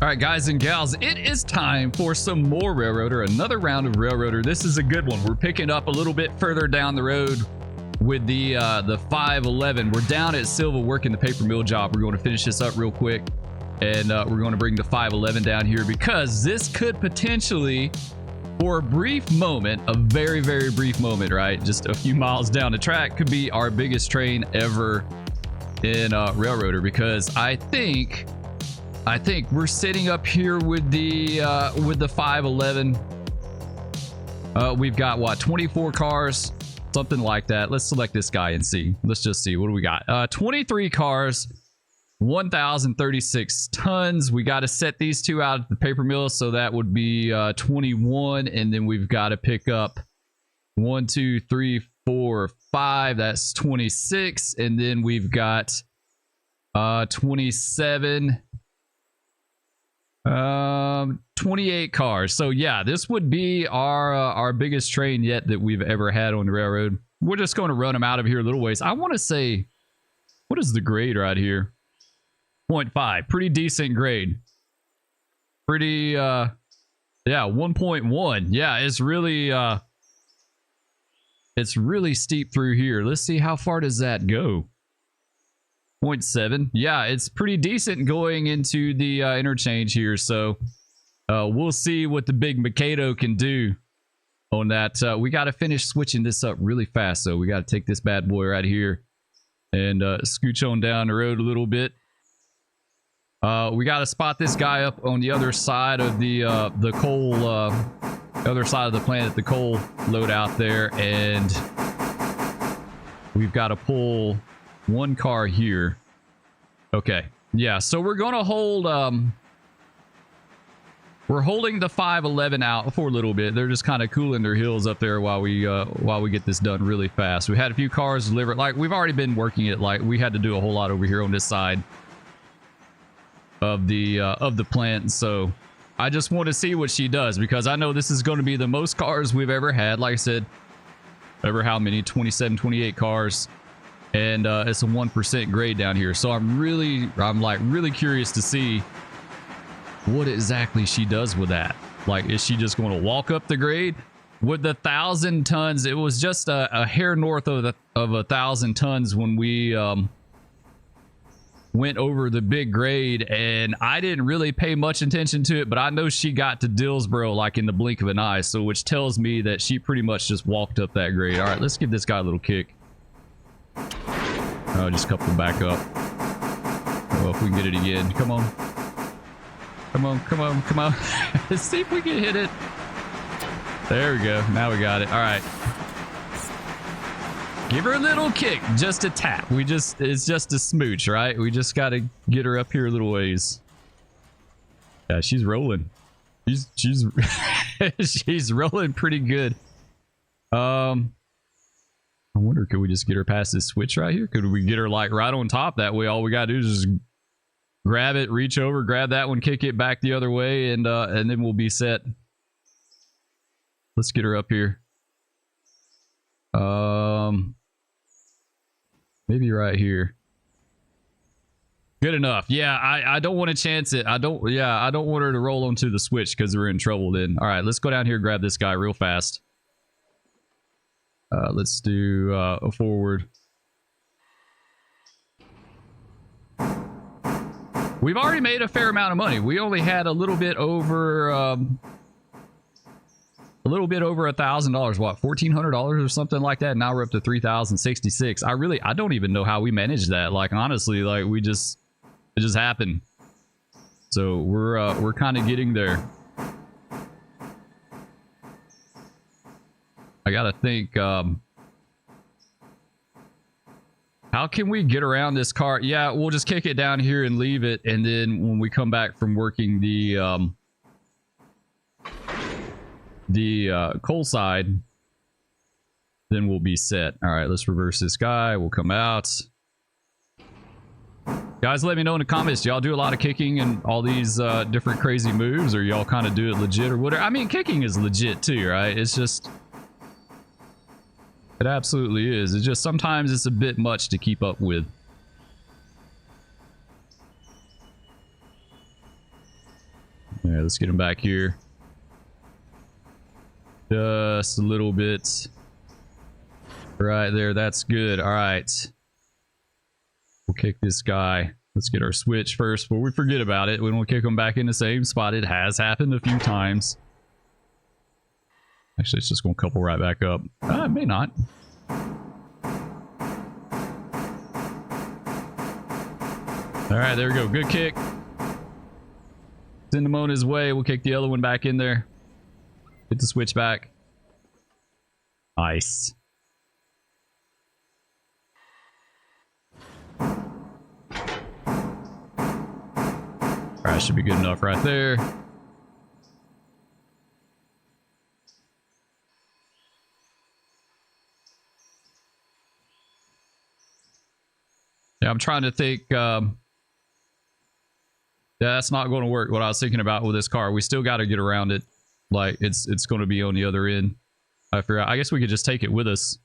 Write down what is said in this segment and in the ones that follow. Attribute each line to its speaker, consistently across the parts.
Speaker 1: All right, guys and gals, it is time for some more Railroader, another round of Railroader. This is a good one. We're picking up a little bit further down the road with the 511. We're down at Silva working the paper mill job. We're going to finish this up real quick, and we're going to bring the 511 down here because this could potentially, for a brief moment, a very, very brief moment, right? Just a few miles down the track, could be our biggest train ever in Railroader, because I think we're sitting up here with the 511. We've got what, 24 cars, something like that. Let's select this guy and see. Let's just see, what do we got? 23 cars, 1,036 tons. We got to set these two out at the paper mill, so that would be 21, and then we've got to pick up 1, 2, 3, 4, 5. That's 26, and then we've got 27. 28 cars. So yeah, this would be our biggest train yet that we've ever had on the railroad. We're just going to run them out of here a little ways. I want to say, what is the grade right here? 0.5. Pretty decent grade. Pretty yeah, 1.1. Yeah, it's really steep through here. Let's see, how far does that go? 0.7. Yeah, it's pretty decent going into the interchange here, so we'll see what the big Mikado can do on that. We got to finish switching this up really fast, so we got to take this bad boy right here and scooch on down the road a little bit. We got to spot this guy up on the other side of the coal, other side of the plant, the coal load out there, and we've got to pull one car here. Okay, yeah, so we're gonna hold we're holding the 511 out for a little bit. They're just kind of cooling their heels up there while we get this done really fast. We had a few cars delivered. Like, we've already been working it. Like, we had to do a whole lot over here on this side of the plant, so I just want to see what she does, because I know this is going to be the most cars we've ever had. Like I said, over how many? 27, 28 cars. And it's a 1% grade down here, so I'm like really curious to see what exactly she does with that. Like, is she just going to walk up the grade with the 1,000 tons? It was just a hair north of 1,000 tons when we went over the big grade, and I didn't really pay much attention to it, but I know she got to Dillsboro like in the blink of an eye, so which tells me that she pretty much just walked up that grade. All right, let's give this guy a little kick. Oh, just couple back up. Oh, if we can get it again. Come on. Come on, come on, come on. Let's see if we can hit it. There we go. Now we got it. All right. Give her a little kick. Just a tap. It's just a smooch, right? We just got to get her up here a little ways. Yeah, she's rolling. She's she's rolling pretty good. I wonder, could we just get her past this switch right here? Could we get her like right on top? That way all we gotta do is just grab it, reach over, grab that one, kick it back the other way, and then we'll be set. Let's get her up here. Maybe right here. Good enough. Yeah, I don't want to chance it. I don't want her to roll onto the switch, because we're in trouble then. All right, let's go down here and grab this guy real fast. Let's do a forward. We've already made a fair amount of money. We only had a little bit over $1,000. What, $1,400 or something like that? Now we're up to $3,066. I don't even know how we managed that. Like, honestly, like it just happened. So we're kind of getting there. I gotta think, how can we get around this car? Yeah, we'll just kick it down here and leave it, and then when we come back from working the coal side, then we'll be set. All right, let's reverse this guy. We'll come out. Guys, let me know in the comments. Do y'all do a lot of kicking and all these different crazy moves, or y'all kind of do it legit or whatever? I mean, kicking is legit too, right? It's just... It absolutely is. It's just sometimes it's a bit much to keep up with. All right, let's get him back here. Just a little bit. Right there, that's good. All right. We'll kick this guy. Let's get our switch first before we forget about it. We don't kick him back in the same spot. It has happened a few times. Actually, it's just going to couple right back up. It may not. All right, there we go. Good kick. Send him on his way. We'll kick the other one back in there. Get the switch back. Nice. Alright, should be good enough right there. Yeah, I'm trying to think. Yeah, that's not going to work. What I was thinking about with this car, we still got to get around it. Like it's going to be on the other end. I forgot. I guess we could just take it with us.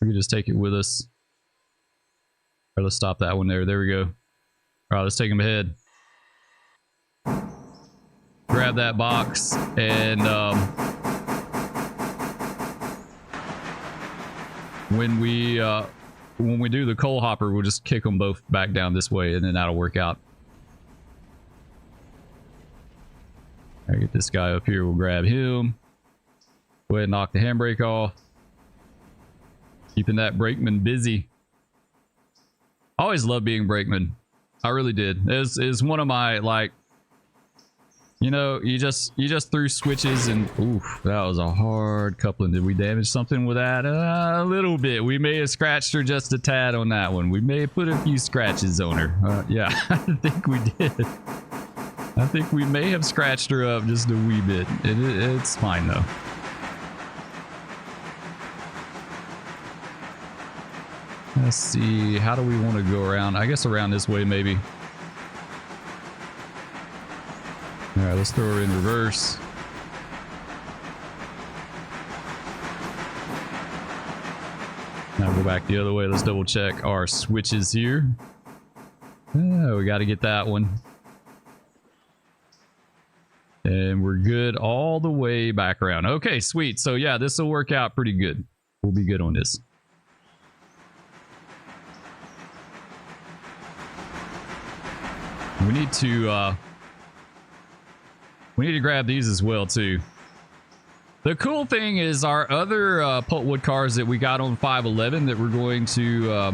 Speaker 1: We could just take it with us. All right, let's stop that one there. There we go. All right, let's take him ahead. Grab that box and when we do the coal hopper, we'll just kick them both back down this way, and then that'll work out. All right, get this guy up here. We'll grab him. Go ahead and knock the handbrake off. Keeping that brakeman busy. I always loved being brakeman. I really did. It's one of my, like, you know, you just threw switches and oof, that was a hard coupling. Did we damage something with that? A little bit. We may have scratched her just a tad on that one. We may have put a few scratches on her. Yeah, I think we did. I think we may have scratched her up just a wee bit. It's fine though. Let's see, how do we want to go around? I guess around this way maybe. All right, let's throw her in reverse. Now go back the other way. Let's double check our switches here. Oh, we got to get that one. And we're good all the way back around. Okay, sweet. So yeah, this will work out pretty good. We'll be good on this. We need to grab these as well too. The cool thing is our other pulpwood cars that we got on 511 that we're going to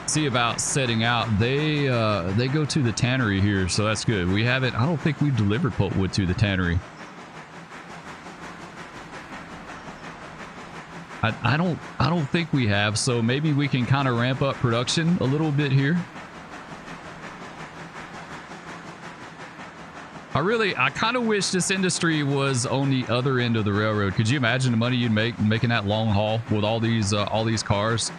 Speaker 1: see about setting out. They go to the tannery here, so that's good. We haven't. I don't think we've delivered pulpwood to the tannery. I don't think we have, so maybe we can kind of ramp up production a little bit here. I kind of wish this industry was on the other end of the railroad. Could you imagine the money you'd make making that long haul with all these cars?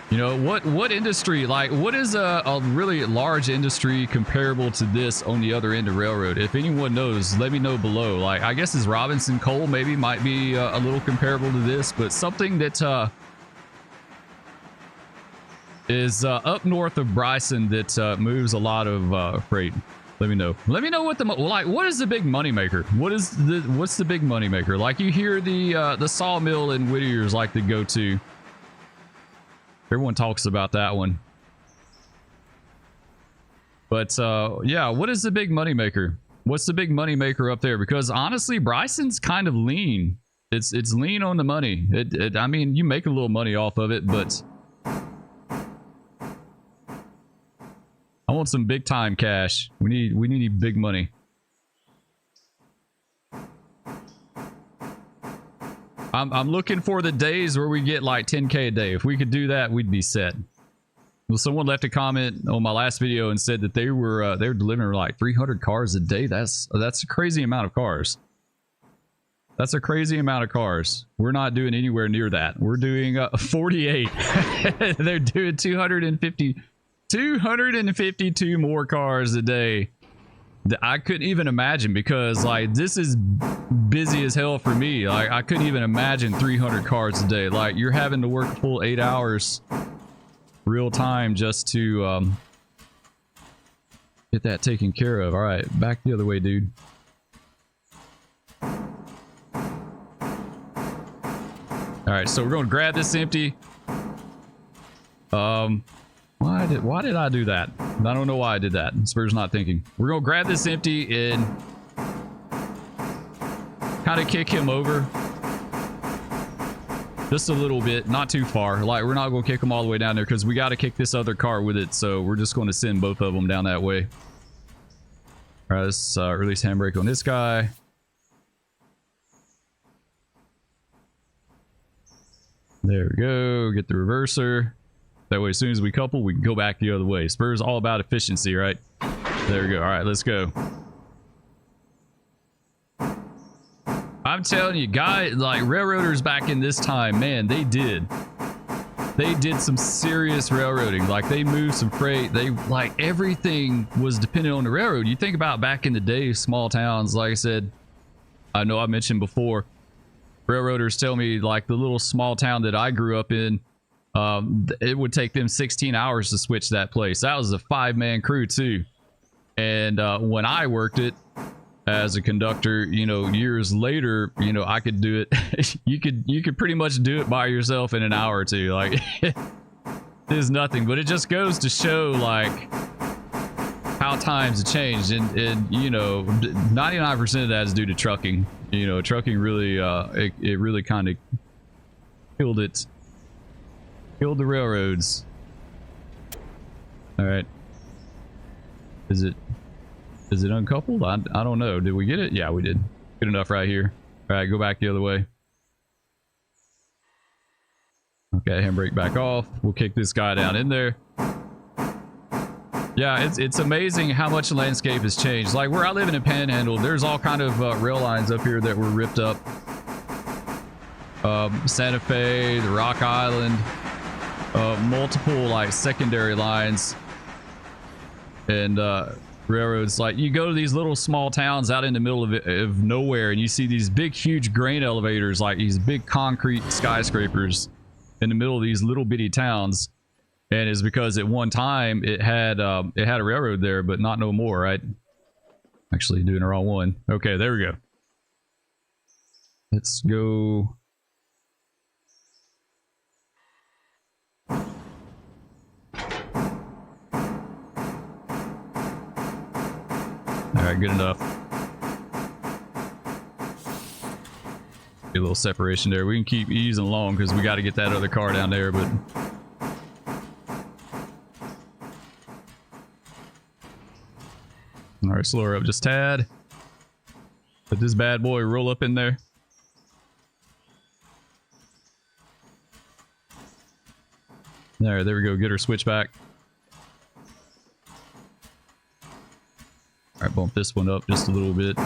Speaker 1: You know, what industry, like what is a really large industry comparable to this on the other end of railroad? If anyone knows, let me know below. Like, I guess is Robinson Coal maybe might be a little comparable to this, but something that is up north of Bryson that moves a lot of freight. Let me know. Let me know what what is the big money maker? What's the big money maker? Like, you hear the sawmill in Whittier's like the go-to. Everyone talks about that one. But yeah, what is the big money maker? What's the big money maker up there? Because honestly, Bryson's kind of lean. It's lean on the money. I mean, you make a little money off of it, but I want some big time cash. We need big money. I'm looking for the days where we get like 10K a day. If we could do that, we'd be set. Well, someone left a comment on my last video and said that they were delivering like 300 cars a day. That's a crazy amount of cars. That's a crazy amount of cars. We're not doing anywhere near that. We're doing 48. They're doing 252 more cars a day. I couldn't even imagine, because like this is busy as hell for me. Like, I couldn't even imagine 300 cars a day. Like, you're having to work a full 8 hours real time just to Get that taken care of. All right, back the other way, dude. All right, so we're going to grab this empty. Why did I do that? I don't know why I did that. Spur's not thinking. We're going to grab this empty and kind of kick him over. Just a little bit, not too far. Like, we're not going to kick him all the way down there because we got to kick this other car with it. So we're just going to send both of them down that way. All right, let's release handbrake on this guy. There we go. Get the reverser. That way, as soon as we couple, we can go back the other way. Spur's all about efficiency, right? There we go. All right, let's go. I'm telling you, guys, like railroaders back in this time, man, they did some serious railroading. Like, they moved some freight. They, like, everything was dependent on the railroad. You think about back in the day, small towns, like I said, I know I mentioned before, railroaders tell me, like, the little small town that I grew up in, it would take them 16 hours to switch that place. That was a 5-man crew too. And when I worked it as a conductor, you know, years later, you know, I could do it. you could pretty much do it by yourself in an hour or two. Like, there's nothing, but it just goes to show, like, how times have changed. And you know, 99% of that is due to trucking. You know, trucking really, it really kind of killed it. Killed the railroads. All right. Is it uncoupled? I don't know. Did we get it? Yeah, we did. Good enough right here. All right, go back the other way. Okay, handbrake back off. We'll kick this guy down in there. Yeah, it's amazing how much the landscape has changed. Like, where I live in a Panhandle, there's all kind of rail lines up here that were ripped up. Santa Fe, the Rock Island. Multiple, like, secondary lines and railroads. Like, you go to these little small towns out in the middle of nowhere, and you see these big, huge grain elevators, like these big concrete skyscrapers in the middle of these little bitty towns. And it's because at one time it had a railroad there, but not no more, right? Actually doing the wrong one. Okay, there we go. Let's go. All right, good enough. Get a little separation there. We can keep easing along because we got to get that other car down there, but all right, slow her up just a tad. Let this bad boy roll up in there. There we go. Get her switch back. All right, bump this one up just a little bit.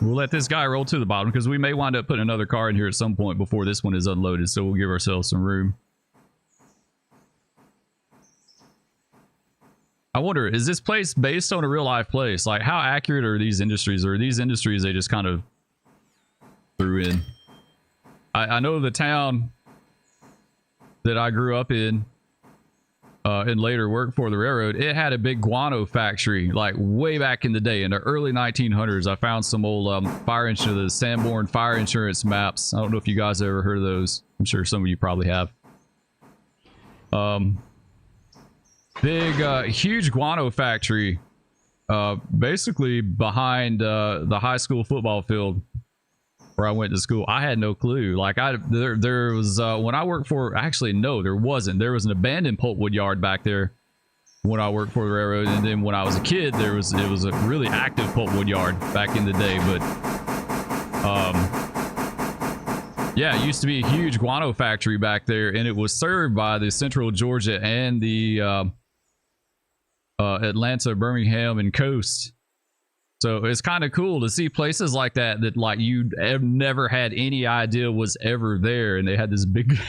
Speaker 1: We'll let this guy roll to the bottom because we may wind up putting another car in here at some point before this one is unloaded, so we'll give ourselves some room. I wonder, is this place based on a real life place? Like, how accurate are these industries? Or are these industries they just kind of threw in? I know the town that I grew up in and later worked for the railroad, it had a big guano factory, like way back in the day, in the early 1900s. I found some old fire insurance, the Sanborn fire insurance maps. I don't know if you guys ever heard of those. I'm sure some of you probably have. Big, huge guano factory, basically behind the high school football field where I went to school. I had no clue. Like, there was when I worked for, actually no, there wasn't. There was an abandoned pulpwood yard back there when I worked for the railroad, and then when I was a kid, it was a really active pulpwood yard back in the day. But yeah, it used to be a huge guano factory back there, and it was served by the Central Georgia and the Atlanta, Birmingham, and coast. So it's kind of cool to see places like that like you have never had any idea was ever there, and they had this big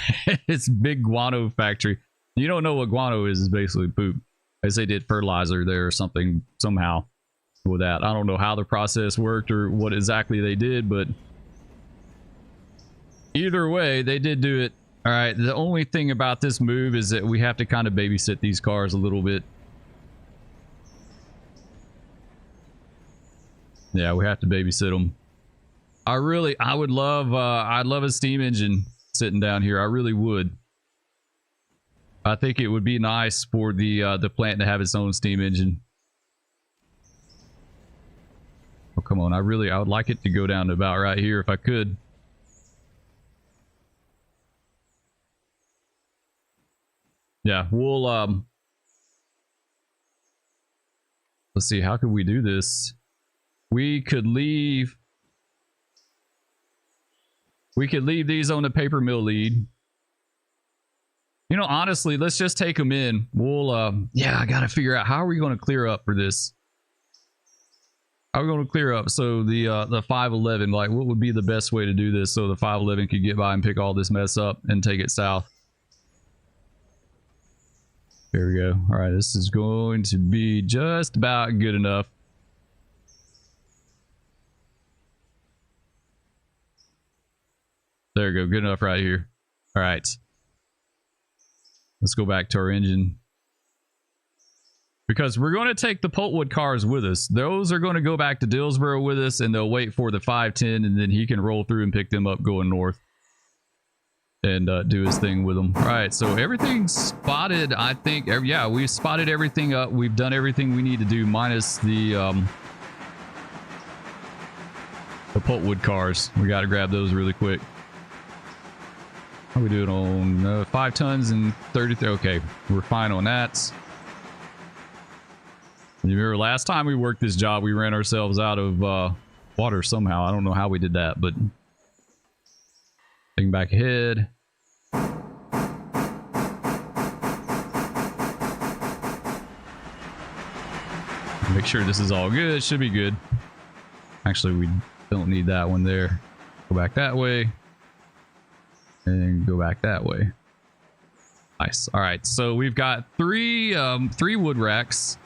Speaker 1: this big guano factory. You don't know what guano is basically poop. I guess they did fertilizer there or something somehow with that. I don't know how the process worked or what exactly they did, but either way, they did do it. All right, the only thing about this move is that we have to kind of babysit these cars a little bit. Yeah, we have to babysit them. I'd love a steam engine sitting down here. I really would. I think it would be nice for the plant to have its own steam engine. Oh, come on. I would like it to go down to about right here if I could. Yeah, we'll let's see, how could we do this? We could leave these on the paper mill lead. You know, honestly, let's just take them in. We'll yeah, I gotta figure out how are we going to clear up for this. How are we going to clear up? So the 511, like what would be the best way to do this so the 511 could get by and pick all this mess up and take it south? There we go. All right, this is going to be just about good enough. There we go. Good enough right here. All right. Let's go back to our engine. Because we're going to take the pulpwood cars with us. Those are going to go back to Dillsboro with us, and they'll wait for the 510, and then he can roll through and pick them up going north. And do his thing with them. All right, so everything's spotted. I think, yeah, we've spotted everything up. We've done everything we need to do, minus the pulpwood cars. We got to grab those really quick. How are we doing on 5 tons and 33? Okay, we're fine on that. You remember last time we worked this job, we ran ourselves out of water somehow. I don't know how we did that, but taking back ahead. Make sure this is all good. Should be good. Actually, we don't need that one there. Go back that way. And go back that way. Nice. All right. So we've got three wood racks.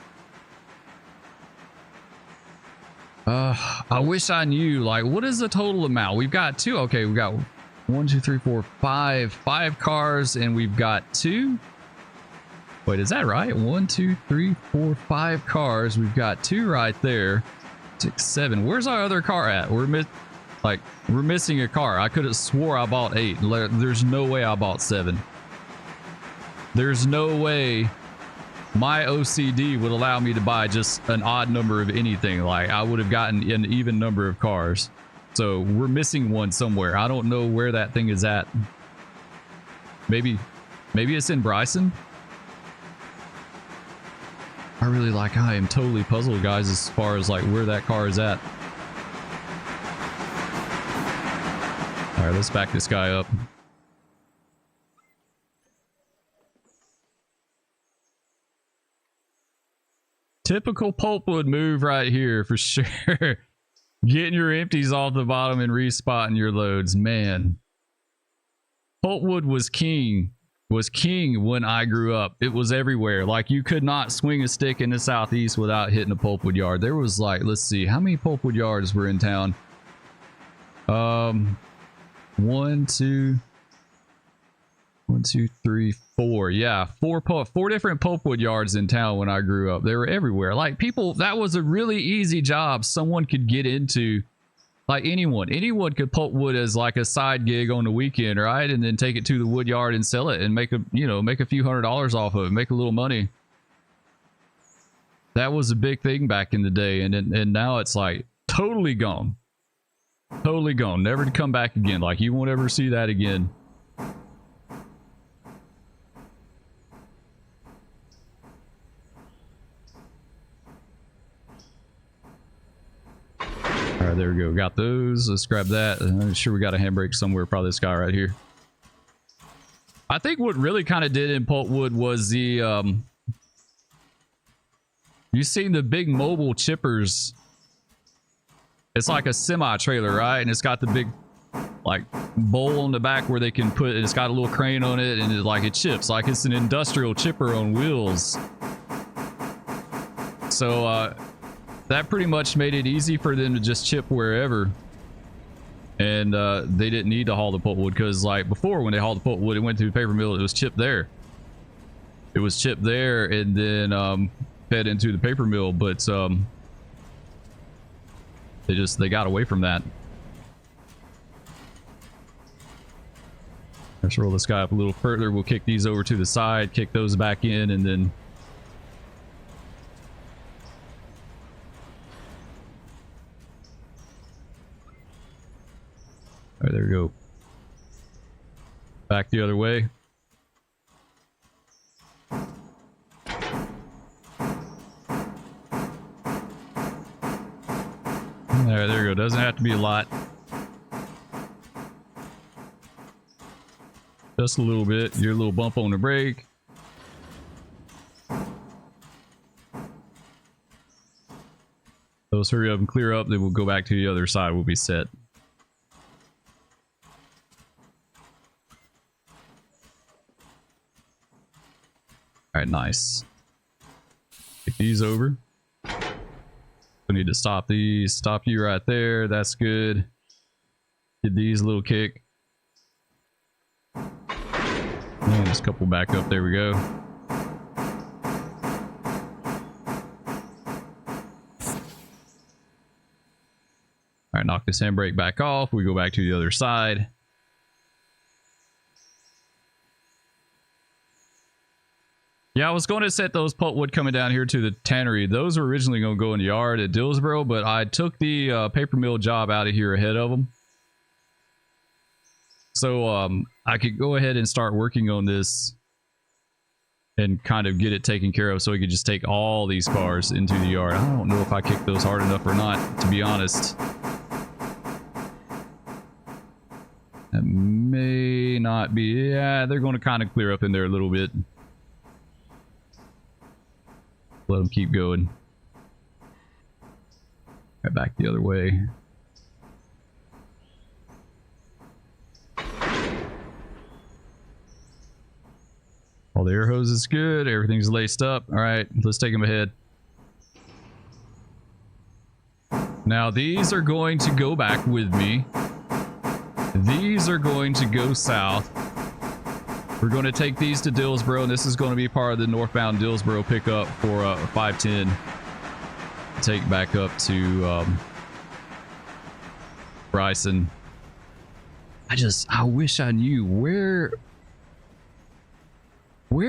Speaker 1: I wish I knew, like, what is the total amount? We've got two. Okay, we've got 1, 2, 3, 4, 5. 5 cars, and we've got 2. Wait, is that right? 1, 2, 3, 4, 5 cars. We've got 2 right there. 6, 7. Where's our other car at? We're missing a car. I could have swore I bought 8. There's no way I bought 7. There's no way my OCD would allow me to buy just an odd number of anything. Like, I would have gotten an even number of cars. So we're missing one somewhere. I don't know where that thing is at. Maybe it's in Bryson. I am totally puzzled, guys, as far as like where that car is at. All right, let's back this guy up. Typical pulpwood move right here for sure. Getting your empties off the bottom and respotting your loads, man. Pulpwood was king when I grew up. It was everywhere. Like, you could not swing a stick in the Southeast without hitting a pulpwood yard. There was like, let's see, how many pulpwood yards were in town? 1, 2, 3, 4. Yeah, four different pulpwood yards in town when I grew up. They were everywhere. Like, people, that was a really easy job someone could get into. Like, anyone could pulpwood as like a side gig on the weekend, right? And then take it to the wood yard and sell it and make a few $100s off of it, make a little money. That was a big thing back in the day, and now it's like totally gone. Totally gone, never to come back again. Like, you won't ever see that again. All right, there we go. Got those. Let's grab that. I'm sure we got a handbrake somewhere. Probably this guy right here. I think what really kind of did in pulpwood was the you seen the big mobile chippers. It's like a semi trailer, right? And it's got the big like bowl on the back where they can put, it's got a little crane on it, and it chips like it's an industrial chipper on wheels. So that pretty much made it easy for them to just chip wherever. and they didn't need to haul the pulpwood, because like before when they hauled the pulpwood, it went to the paper mill, it was chipped there. It was chipped there and then fed into the paper mill, but they got away from that. Let's roll this guy up a little further. We'll kick these over to the side, kick those back in, and then all right, there we go. Back the other way. All right, there we go. Doesn't have to be a lot. Just a little bit. Your little bump on the brake. Those hurry up and clear up. Then we'll go back to the other side. We'll be set. All right, nice. Get these over. We need to stop these. Stop you right there. That's good. Get these a little kick. And just a couple back up. There we go. All right, knock this handbrake back off. We go back to the other side. Yeah, I was going to set those pulpwood coming down here to the tannery. Those were originally going to go in the yard at Dillsboro, but I took the paper mill job out of here ahead of them. So I could go ahead and start working on this and kind of get it taken care of so we could just take all these cars into the yard. I don't know if I kicked those hard enough or not, to be honest. That may not be. Yeah, they're going to kind of clear up in there a little bit. Let them keep going. Right back the other way. All the air hose is good. Everything's laced up. All right, let's take them ahead. Now these are going to go back with me. These are going to go south. We're going to take these to Dillsboro, and this is going to be part of the northbound Dillsboro pickup for 510. Take back up to Bryson. I wish I knew where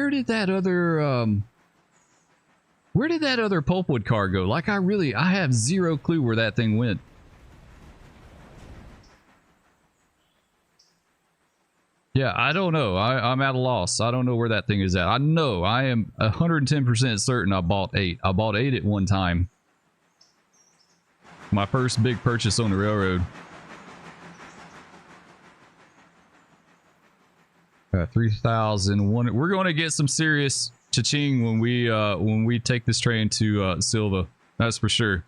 Speaker 1: did that other pulpwood car go? Like I have zero clue where that thing went. Yeah, I don't know. I'm at a loss. I don't know where that thing is at. I know I am 110% certain I bought 8. I bought 8 at one time. My first big purchase on the railroad. 3,001. We're going to get some serious cha-ching when we take this train to Silva. That's for sure.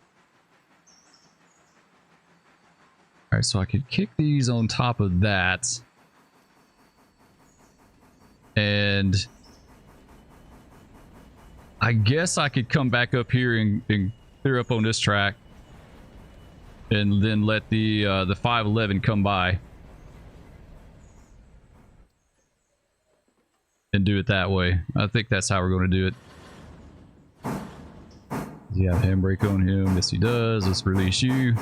Speaker 1: All right, so I could kick these on top of that. And I guess I could come back up here and clear up on this track, and then let the 511 come by and do it that way. I think that's how we're going to do it. Does he have handbrake on him? Yes, he does. Let's release you.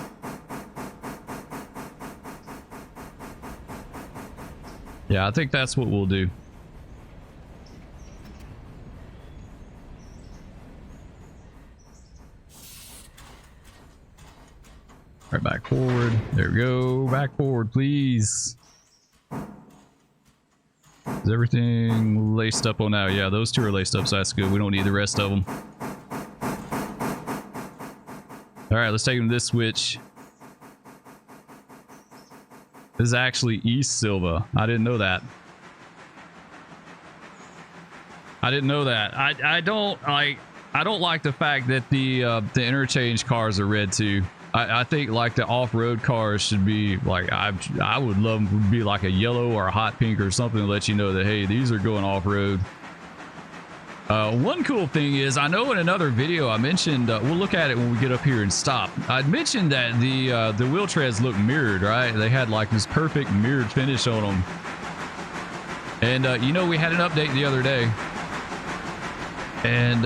Speaker 1: Yeah, I think that's what we'll do. Right, back forward. There we go. Back forward, please. Is everything laced up on now? Yeah, those two are laced up, so that's good. We don't need the rest of them. All right, let's take them to this switch. This is actually East Silva. I didn't know that. I didn't know that. I don't like the fact that the interchange cars are red too. I think like the off-road cars should be like, I would love them to be like a yellow or a hot pink or something to let you know that, hey, these are going off-road. One cool thing is, I know in another video I mentioned, we'll look at it when we get up here and stop. I'd mentioned that the wheel treads look mirrored, right? They had like this perfect mirrored finish on them. And you know, we had an update the other day, and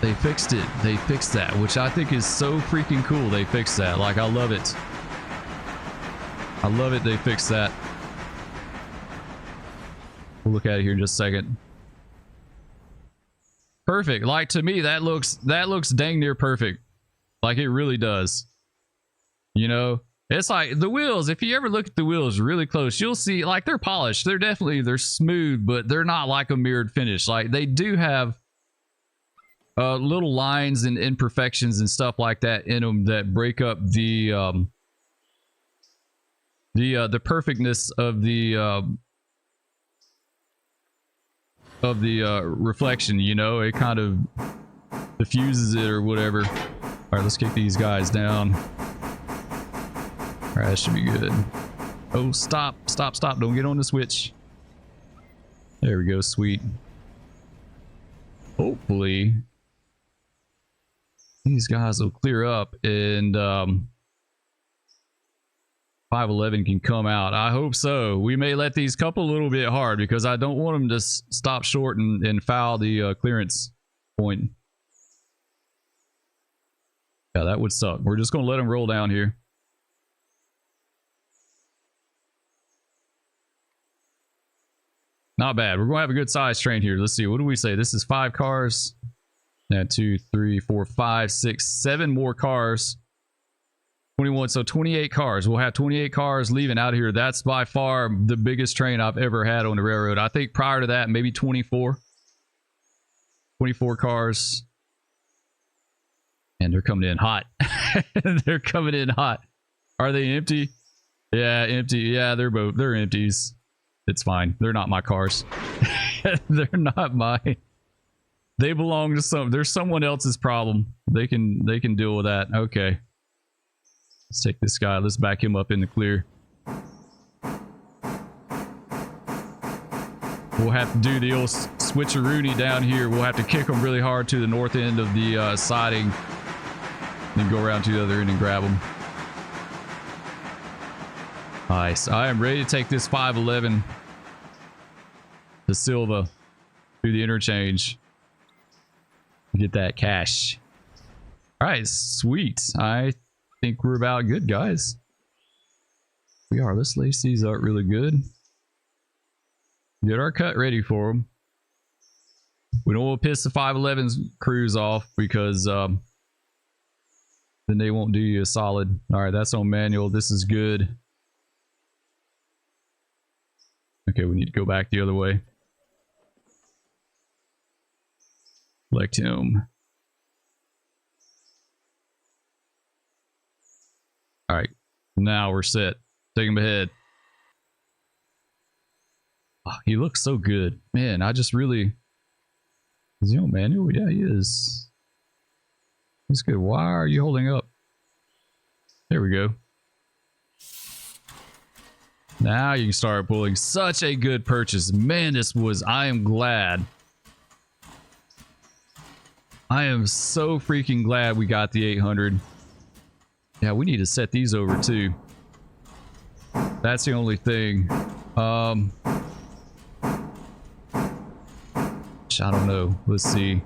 Speaker 1: they fixed it. They fixed that, which I think is so freaking cool. They fixed that. Like, I love it. I love it. They fixed that. We'll look at it here in just a second. Perfect. Like, to me, that looks dang near perfect. Like, it really does. You know, it's like the wheels. If you ever look at the wheels really close, you'll see like they're polished. They're smooth, but they're not like a mirrored finish. Like, they do have little lines and imperfections and stuff like that in them that break up the perfectness of the reflection. You know, it kind of diffuses it or whatever. All right, let's kick these guys down. All right, that should be good. Oh, stop. Don't get on the switch. There we go. Sweet. Hopefully these guys will clear up and 511 can come out. I hope so. We may let these couple a little bit hard because I don't want them to stop short and foul the clearance point. Yeah, that would suck. We're just going to let them roll down here. Not bad. We're going to have a good size train here. Let's see. What do we say? This is 5 cars. Now 2, 3, 4, 5, 6, 7 more cars. 21. So 28 cars. We'll have 28 cars leaving out of here. That's by far the biggest train I've ever had on the railroad. I think prior to that, maybe 24. 24 cars. And they're coming in hot. They're coming in hot. Are they empty? Yeah, empty. Yeah, they're empties. It's fine. They're not my cars. They're not mine. They belong to there's someone else's problem. They can deal with that. Okay. Let's take this guy. Let's back him up in the clear. We'll have to do the old switcheroony down here. We'll have to kick them really hard to the north end of the siding. Then go around to the other end and grab them. Nice. I am ready to take this 511 to Silva through the interchange. Get that cash. All right, sweet. I think we're about good, guys. We are. Let's lace these up really good. Get our cut ready for them. We don't want to piss the 511's crews off because then they won't do you a solid. All right, that's on manual. This is good. Okay, we need to go back the other way. Select him. All right, now we're set. Take him ahead. Oh, he looks so good. Man, I just really... Is he on manual? Yeah, he is. He's good. Why are you holding up? There we go. Now you can start pulling. Such a good purchase. Man, this was... I am glad. I am so freaking glad we got the 800. Yeah, we need to set these over too. That's the only thing. I don't know. Let's see.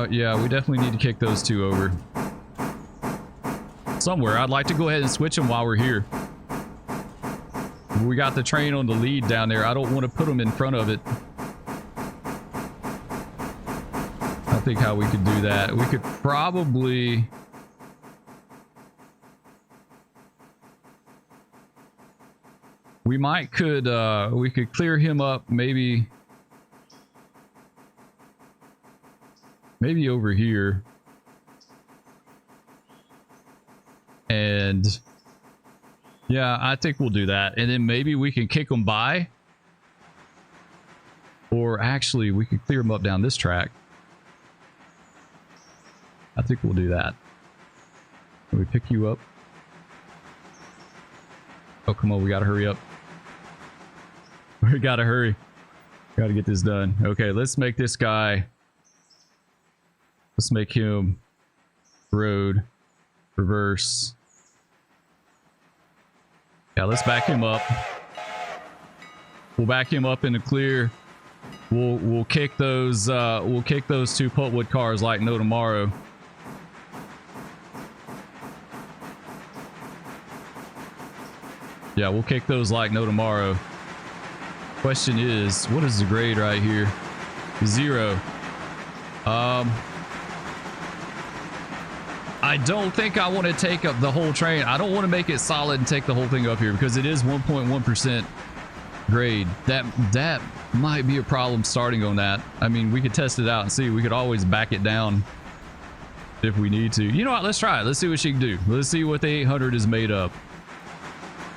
Speaker 1: Yeah, we definitely need to kick those two over. Somewhere. I'd like to go ahead and switch them while we're here. We got the train on the lead down there. I don't want to put them in front of it. I think how we could do that. We could probably... We could clear him up maybe over here. And yeah, I think we'll do that. And then maybe we can kick them by. Or actually, we could clear them up down this track. I think we'll do that. Can we pick you up? Oh, come on, we gotta hurry up. We gotta hurry. Gotta get this done. Okay, let's make this guy. Let's make him road. Reverse. Yeah, let's back him up. We'll back him up in the clear. We'll kick those two pulpwood cars like no tomorrow. Yeah, we'll kick those like no tomorrow. Question is, what is the grade right here? 0. I don't think I want to take up the whole train. I don't want to make it solid and take the whole thing up here because it is 1.1% grade. That might be a problem starting on that. I mean, we could test it out and see. We could always back it down if we need to. You know what? Let's try it. Let's see what she can do. Let's see what the 800 is made of.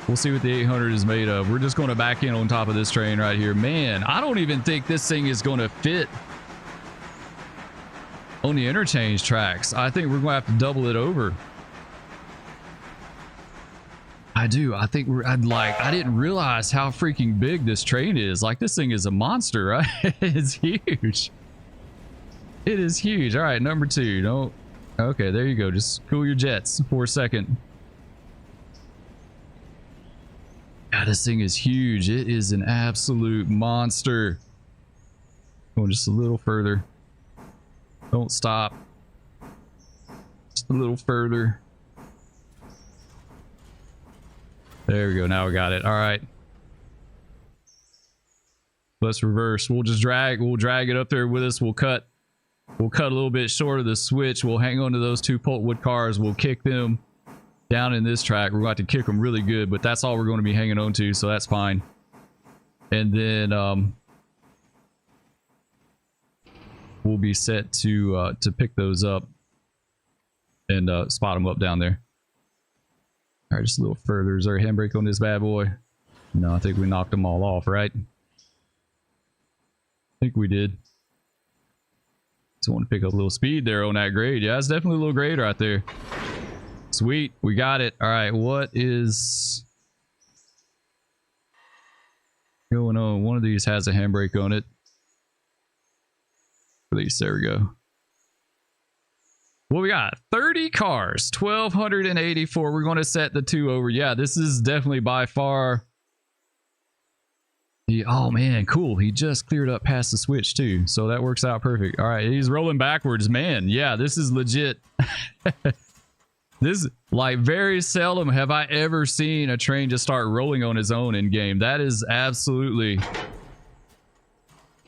Speaker 1: We'll see what the 800 is made of. We're just going to back in on top of this train right here. Man, I don't even think this thing is going to fit on the interchange tracks. I think we're going to have to double it over. I do. I think I didn't realize how freaking big this train is. Like, this thing is a monster, right? It's huge. It is huge. All right, number 2. Don't. Okay, there you go. Just cool your jets for a second. God, this thing is huge. It is an absolute monster. Going just a little further. Don't stop. Just a little further. There we go. Now we got it. All right. Let's reverse. We'll drag it up there with us. We'll cut a little bit short of the switch. We'll hang on to those two pulpwood cars. We'll kick them down in this track. We're going to kick them really good, but that's all we're going to be hanging on to, so that's fine. And then we'll be set to pick those up and spot them up down there. All right, just a little further. Is there a handbrake on this bad boy? No, I think we knocked them all off, right? I think we did. Just want to pick up a little speed there on that grade. Yeah, it's definitely a little grade right there. Sweet, we got it. All right, what is going on? One of these has a handbrake on it. At least, there we go. What we got? 30 cars, 1,284. We're going to set the 2 over. Yeah, this is definitely by far the... Oh, man, cool. He just cleared up past the switch, too. So that works out perfect. All right, he's rolling backwards. Man, yeah, this is legit. This, like, very seldom have I ever seen a train just start rolling on its own in game. That is absolutely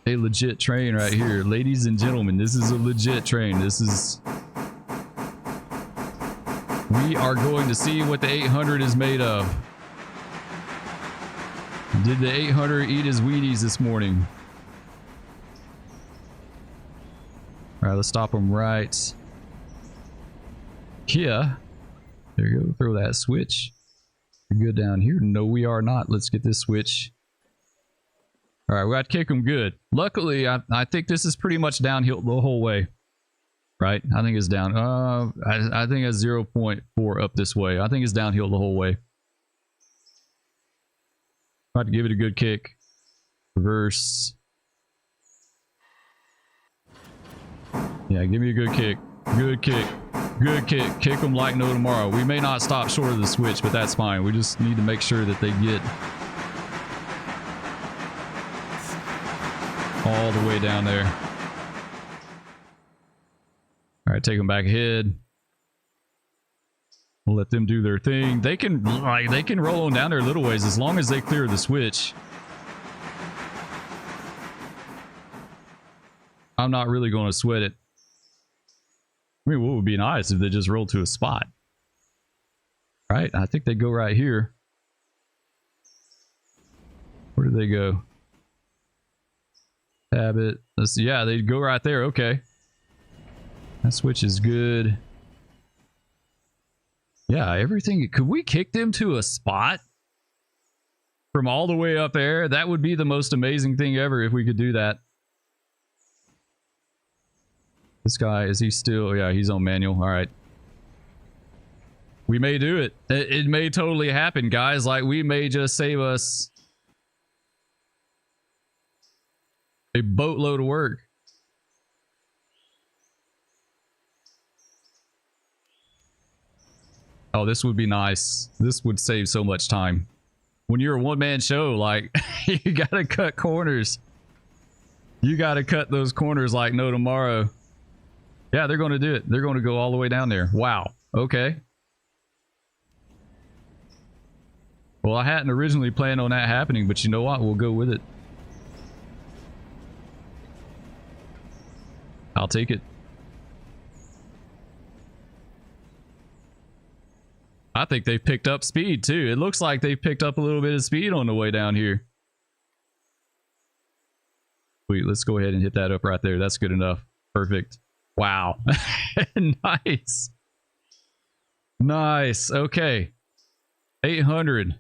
Speaker 1: a legit train right here. Ladies and gentlemen, this is a legit train. This is... We are going to see what the 800 is made of. Did the 800 eat his Wheaties this morning? All right, let's stop him right here. There you go. Throw that switch. We're good down here. No, we are not. Let's get this switch. All right, we got to kick him good. Luckily, I think this is pretty much downhill the whole way. Right? I think it's down. I think it's 0.4 up this way. I think it's downhill the whole way. About to give it a good kick. Reverse. Yeah, give me a good kick. Good kick. Good kick. Kick them like no tomorrow. We may not stop short of the switch, but that's fine. We just need to make sure that they get all the way down there. All right, take them back ahead. We'll let them do their thing. They can roll on down there a little ways as long as they clear the switch. I'm not really going to sweat it. I mean, what would be nice if they just rolled to a spot? Right? I think they go right here. Where did they go? Tab it. Let's see. Yeah, they go right there. Okay. That switch is good. Yeah, everything. Could we kick them to a spot from all the way up there? That would be the most amazing thing ever if we could do that. This guy, is he still? Yeah, he's on manual. All right. We may do it. It may totally happen, guys. Like, we may just save us A boatload of work. Oh, this would be nice. This would save so much time. When you're a one-man show, like, you gotta cut corners. You gotta cut those corners like no tomorrow. Yeah, they're gonna do it. They're gonna go all the way down there. Wow. Okay. Well, I hadn't originally planned on that happening, but you know what? We'll go with it. I'll take it. I think they've picked up speed too. It looks like they've picked up a little bit of speed on the way down here. Wait, let's go ahead and hit that up right there. That's good enough. Perfect. Wow. Nice. Nice. Okay. 800.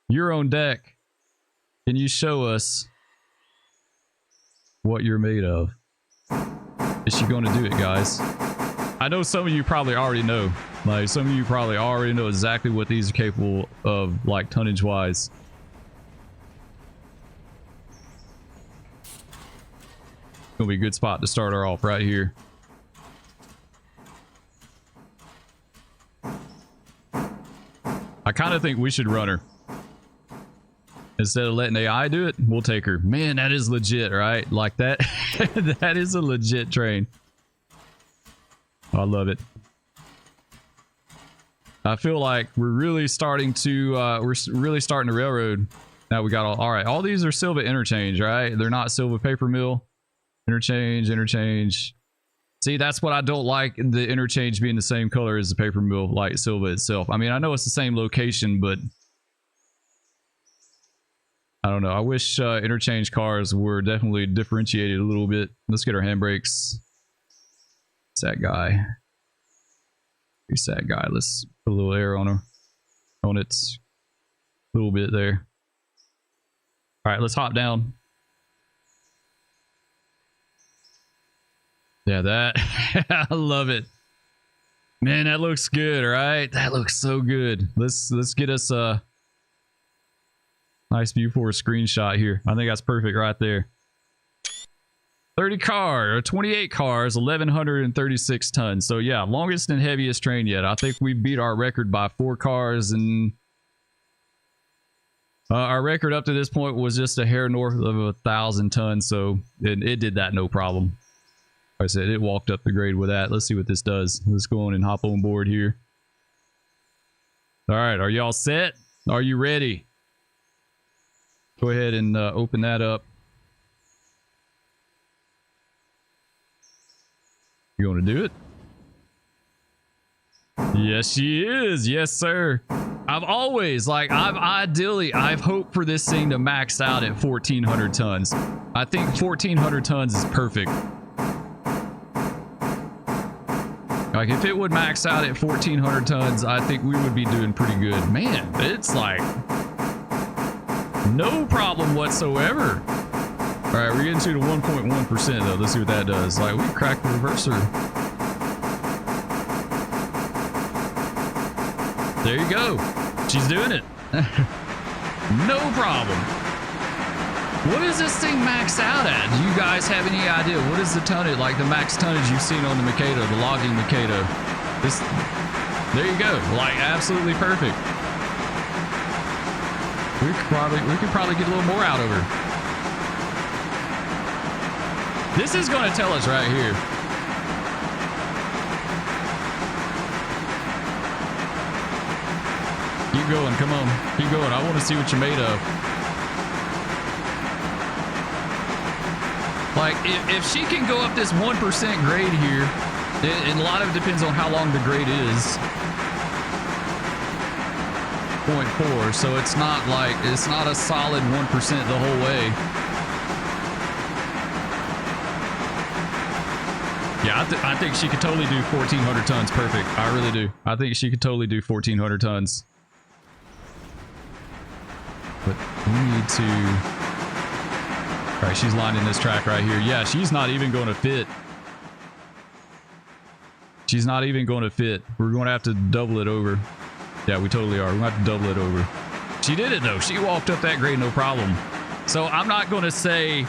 Speaker 1: You're on deck. Can you show us what you're made of? Is she going to do it, guys? I know some of you probably already know. Like, some of you probably already know exactly what these are capable of, like, tonnage-wise. Gonna be a good spot to start her off right here. I kind of think we should run her. Instead of letting AI do it, we'll take her. Man, that is legit, right? Like that. That is a legit train. I love it. I feel like we're really starting to railroad. Now we got all right. All these are Silva interchange, right? They're not Silva paper mill. Interchange. See, that's what I don't like, the interchange being the same color as the paper mill, like Silva itself. I mean, I know it's the same location, but I don't know. I wish interchange cars were definitely differentiated a little bit. Let's get our handbrakes. It's that guy. It's that guy. Let's put a little air on her. On it. A little bit there. All right, let's hop down. Yeah, that. I love it. Man, that looks good, right? That looks so good. Let's get us a nice view for a screenshot here. I think that's perfect right there. 28 cars, 1,136 tons. So yeah, longest and heaviest train yet. I think we beat our record by 4 cars, and our record up to this point was just a hair north of 1,000 tons. So it did that no problem. Like I said, it walked up the grade with that. Let's see what this does. Let's go on and hop on board here. All right, are y'all set? Are you ready? Go ahead and open that up. You want to do it? Yes, she is. Yes, sir. I've always, like, I've hoped for this thing to max out at 1,400 tons. I think 1,400 tons is perfect. Like, if it would max out at 1,400 tons, I think we would be doing pretty good. Man, it's like no problem whatsoever. All right, we're getting to the 1.1% though. Let's see what that does. Like, we cracked the reverser. There you go. She's doing it. No problem. What does this thing max out at? Do you guys have any idea? What is the tonnage, like the max tonnage you've seen on the Mikado, the logging Mikado? This, there you go. Like, absolutely perfect. We could probably get a little more out of her. This is going to tell us right here. Keep going, come on, keep going. I want to see what you're made of. Like, if she can go up this 1% grade here, and a lot of it depends on how long the grade is. 0.4, so it's not like, it's not a solid 1% the whole way. Yeah, I think she could totally do 1,400 tons perfect. I really do. I think she could totally do 1,400 tons. But we need to... All right, she's lining this track right here. Yeah, she's not even going to fit. She's not even going to fit. We're going to have to double it over. Yeah, we totally are. We're going to have to double it over. She did it, though. She walked up that grade, no problem. So I'm not going to say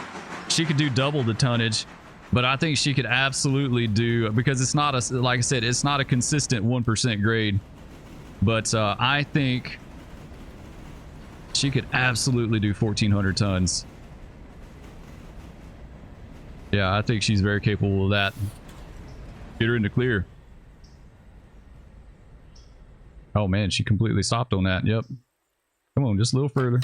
Speaker 1: she could do double the tonnage, but I think she could absolutely do, because it's not a, like I said, it's not a consistent 1% grade. But I think she could absolutely do 1,400 tons. Yeah, I think she's very capable of that. Get her in the clear. Oh man, she completely stopped on that. Yep. Come on, just a little further.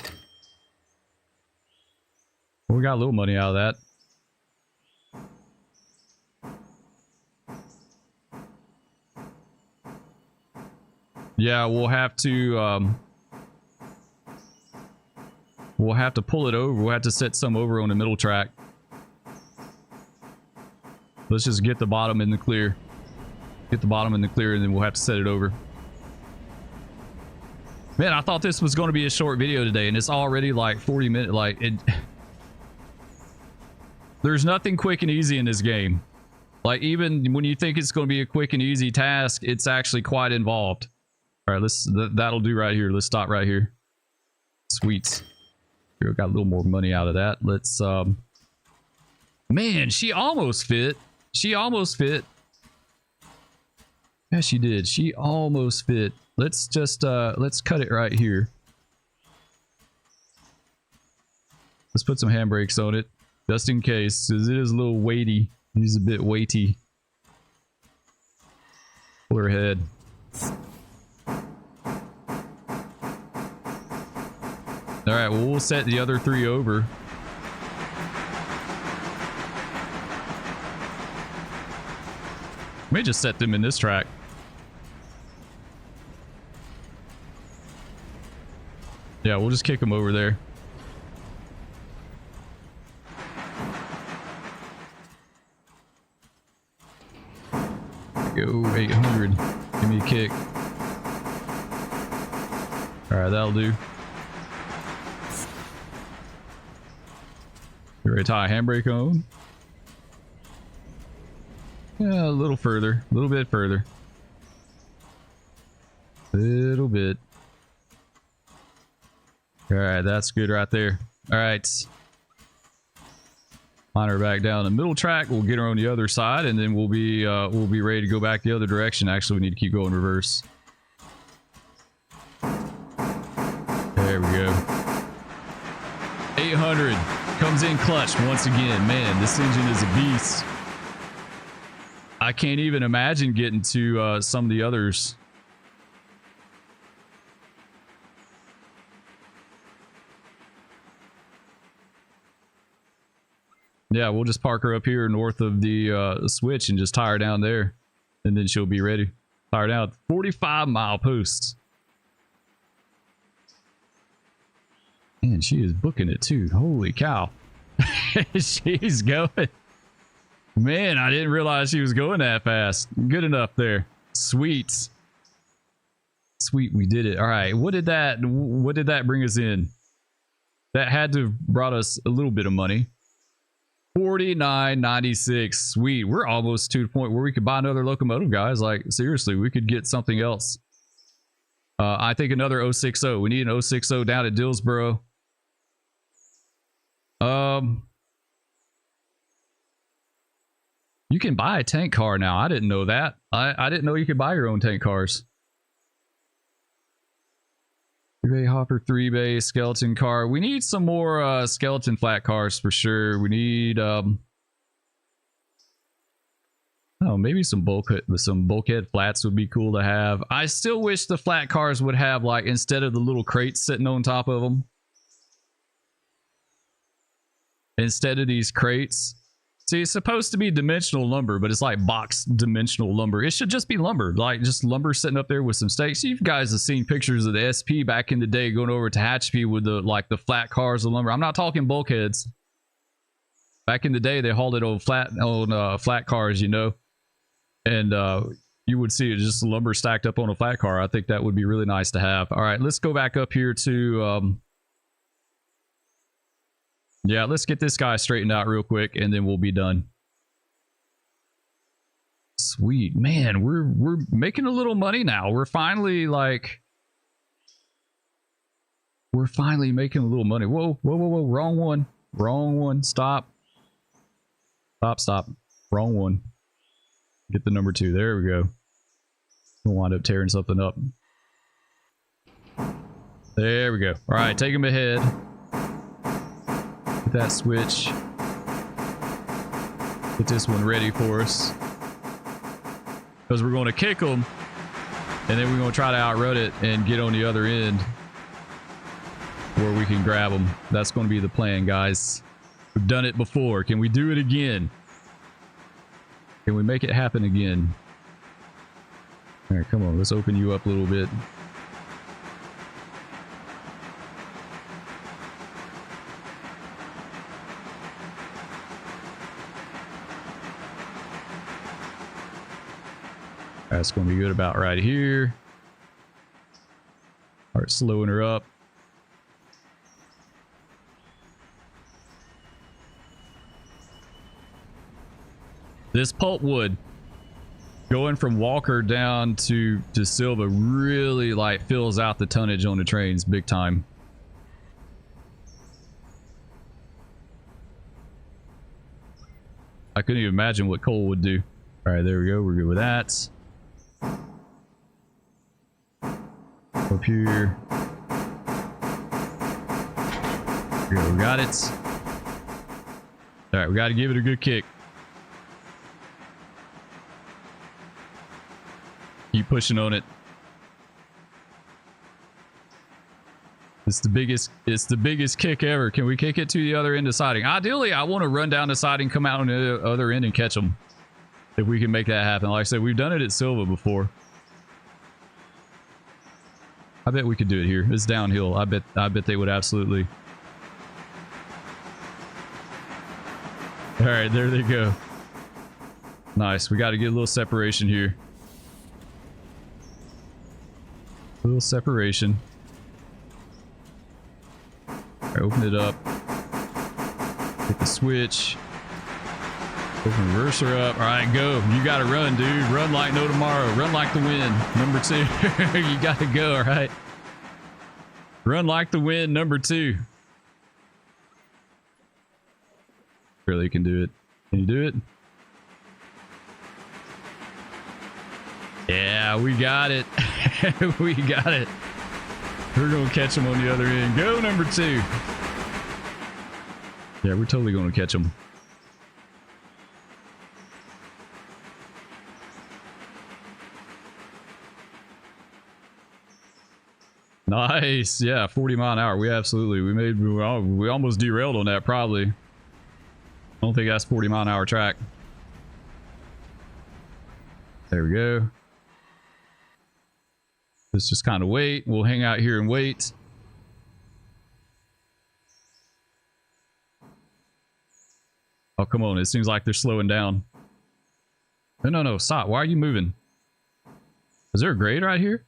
Speaker 1: We got a little money out of that. Yeah, we'll have to pull it over. We'll have to set some over on the middle track. Let's just get the bottom in the clear. Get the bottom in the clear, and then we'll have to set it over. Man, I thought this was going to be a short video today, and it's already like 40 minutes. Like, there's nothing quick and easy in this game. Like, even when you think it's going to be a quick and easy task, it's actually quite involved. All right, that'll do right here. Let's stop right here. Sweet. We got a little more money out of that. Let's, man, she almost fit. She almost fit. Yeah, she did. She almost fit. Let's just, let's cut it right here. Let's put some handbrakes on it, just in case, because it is a little weighty. He's a bit weighty. Pull her head. All right, well, we'll set the other three over. We may just set them in this track. Yeah, we'll just kick them over there. Go 800. Give me a kick. All right, that'll do. You ready to tie a handbrake on? Yeah, a little further. A little bit further. Little bit. All right, that's good right there. All right. Line her back down the middle track. We'll get her on the other side, and then we'll be ready to go back the other direction. Actually, we need to keep going reverse. There we go. 800 comes in clutch once again. Man, this engine is a beast. I can't even imagine getting to some of the others. Yeah, we'll just park her up here north of the switch and just tie her down there, and then she'll be ready. Tie her down at 45-mile posts. Man, she is booking it too. Holy cow. She's going. Man, I didn't realize she was going that fast. Good enough there. Sweet. Sweet, we did it. All right, what did that bring us in? That had to have brought us a little bit of money. $49.96. Sweet. We're almost to the point where we could buy another locomotive, guys. Like, seriously, we could get something else. I think another 060. We need an 060 down at Dillsboro. You can buy a tank car now. I didn't know that. I didn't know you could buy your own tank cars. 3-bay hopper, 3-bay skeleton car. We need some more skeleton flat cars for sure. We need oh, maybe some bulkhead flats would be cool to have. I still wish the flat cars would have, like, instead of the little crates sitting on top of them, instead of these crates. See, it's supposed to be dimensional lumber, but it's like box dimensional lumber. It should just be lumber, like just lumber sitting up there with some stakes. You guys have seen pictures of the SP back in the day going over to Hatchby with the flat cars of lumber. I'm not talking bulkheads. Back in the day, they hauled it on flat cars, you know, and you would see it just lumber stacked up on a flat car. I think that would be really nice to have. All right, let's go back up here to yeah, let's get this guy straightened out real quick, and then we'll be done. Sweet. Man, we're making a little money now. We're finally, like, We're finally making a little money. Whoa, whoa, whoa, whoa. Wrong one. Wrong one. Stop. Stop, stop. Wrong one. Get the number 2. There we go. We'll wind up tearing something up. There we go. All right, take him ahead. Get that switch. Get this one ready for us. Because we're going to kick them. And then we're going to try to outrun it and get on the other end. Where we can grab them. That's going to be the plan, guys. We've done it before. Can we do it again? Can we make it happen again? All right, come on. Let's open you up a little bit. That's going to be good about right here. Start slowing her up. This pulpwood going from Walker down to Silva really like fills out the tonnage on the trains big time. I couldn't even imagine what coal would do. All right, there we go. We're good with that. Up here. Here we go. We got it. All right, we got to give it a good kick. Keep pushing on it. It's the biggest kick ever. Can we kick it to the other end of siding? Ideally, I want to run down the siding, come out on the other end and catch them. If we can make that happen. Like I said, we've done it at Silva before. I bet we could do it here. It's downhill. I bet they would absolutely. All right, there they go. Nice. We got to get a little separation here. A little separation. All right, open it up. Hit the switch. Open reverser up. All right, go. You got to run, dude. Run like no tomorrow. Run like the wind. Number 2. You got to go, all right? Run like the wind, number 2. Really can do it. Can you do it? Yeah, we got it. We got it. We're going to catch them on the other end. Go, number 2. Yeah, we're totally going to catch them. Nice. Yeah, 40 mile an hour. We almost derailed on that probably. I don't think that's 40 mile an hour track. There we go. Let's just kind of wait. We'll hang out here and wait. Oh, come on. It seems like they're slowing down. No, no, stop. Why are you moving? Is there a grade right here?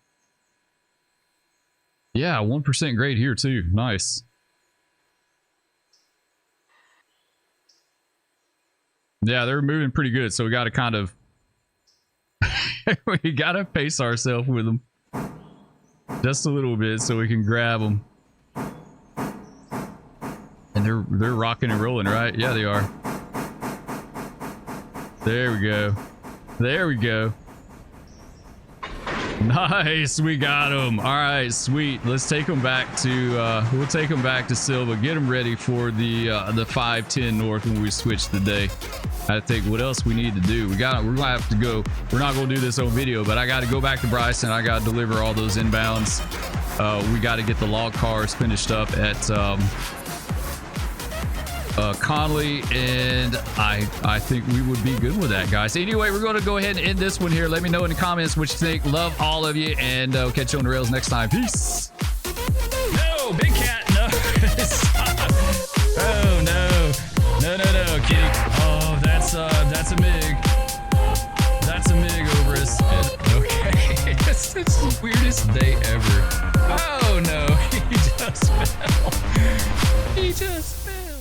Speaker 1: Yeah, 1% grade here too. Nice. Yeah, they're moving pretty good. So we got to kind of... we got to pace ourselves with them. Just a little bit so we can grab them. And they're rocking and rolling, right? Yeah, they are. There we go. There we go. Nice, we got them. All right, sweet. Let's take them back to we'll take them back to Silva. Get them ready for the 510 north when we switch the day. I think what else we need to do. We're gonna have to go. We're not gonna do this on video, but I got to go back to Bryson. I got to deliver all those inbounds. We got to get the log cars finished up at Conley, and I think we would be good with that, guys. Anyway, we're going to go ahead and end this one here. Let me know in the comments what you think. Love all of you, and we'll catch you on the rails next time. Peace. No, big cat, no. Oh no, no, kitty. Oh, that's a MiG. That's a MiG over us. Okay, it's the weirdest day ever. Oh no, he just fell. He just fell.